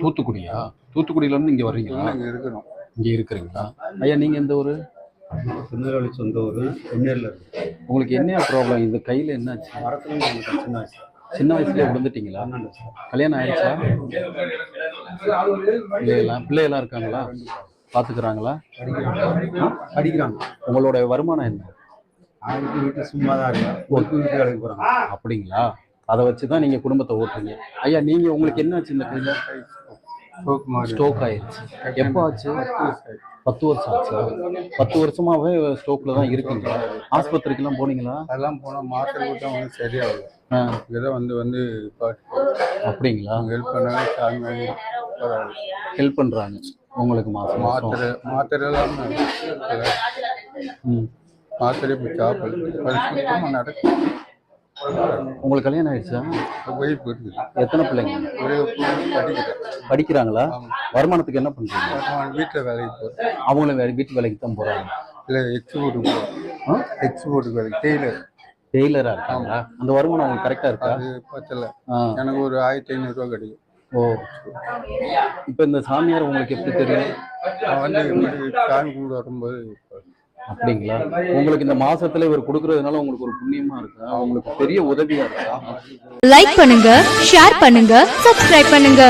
தூத்துக்குடியா? தூத்துக்குடியில இருந்து இங்க வர்றீங்களா? இருக்கிறோம். இங்க இருக்கிறீங்களா? ஐயா நீங்க எந்த ஊரு? திருநெல்வேலி சொந்த ஊர். பொன்னேரில் இருக்கு. உங்களுக்கு என்ன ப்ராப்ளம்? இந்த கையில என்னாச்சு? மரத்துல சின்ன வயசு. சின்ன வயசுலயே விழுந்துட்டீங்களா? கல்யாணம் ஆயிடுச்சா? பிள்ளையெல்லாம் இருக்காங்களா? பாத்துக்கிறாங்களா? படிக்கிறாங்க. உங்களோட வருமானம் என்ன? வீட்டுல சும்மா தான் இருக்கு. வீட்டு வேலைக்கு போறாங்க. அப்படிங்களா? அதை வச்சுதான் நீங்க குடும்பத்தை ஓட்டுறீங்க. ஐயா நீங்க உங்களுக்கு என்ன ஆச்சு? இந்த கையில ஸ்ட்ரோக் ஆயிடுச்சு. எப்போ ஆச்சு? 10 வருஷம் ஆச்சா? 10 வருஷமாவே ஸ்ட்ரோக்ல தான் இருக்கீங்க. ஆஸ்பத்திரிக்கெல்லாம் போனீங்களா? அதெல்லாம் போனா மாத்திரை கூட்டம் வந்து சரியாகல. இதை வந்து அப்படிங்களா? ஹெல்ப் பண்ணாங்க. சாமி ஹெல்ப் பண்றாங்க உங்களுக்கு. மாத்திரை எல்லாம் மாத்திரை இப்போ சாப்பிடல. நடக்கும். உங்களுக்கு கல்யாணம் ஆயிடுச்சா? ஒய்ஃப் இருக்கு. எத்தனை பிள்ளைங்க? படிக்கிறாங்களா? வருமானத்துக்கு என்ன பண்றீங்க? வீட்டுல வேலைக்கு போறேன். அவங்களும் வீட்டு வேலைக்கு தான் போறாங்க. இல்லை எக்ஸ்போர்ட் வேலைக்கு டெய்லரா இருக்காங்களா? அந்த வருமானம் உங்களுக்கு கரெக்டா இருக்கா? அது பத்தல. எனக்கு ஒரு 1500 ரூபா கிடைக்கும். ஓ, இப்ப இந்த சாமியார் உங்களுக்கு எப்படி தெரியும்? வந்து சாமி கும்பிட வரும்போது. அப்படிங்களா? உங்களுக்கு இந்த மாசத்துல இவர் கொடுக்கறதுனால உங்களுக்கு ஒரு புண்ணியமா இருக்கா? உங்களுக்கு பெரிய உதவியா இருக்கா? லைக் பண்ணுங்க, ஷேர் பண்ணுங்க, சப்ஸ்கிரைப் பண்ணுங்க.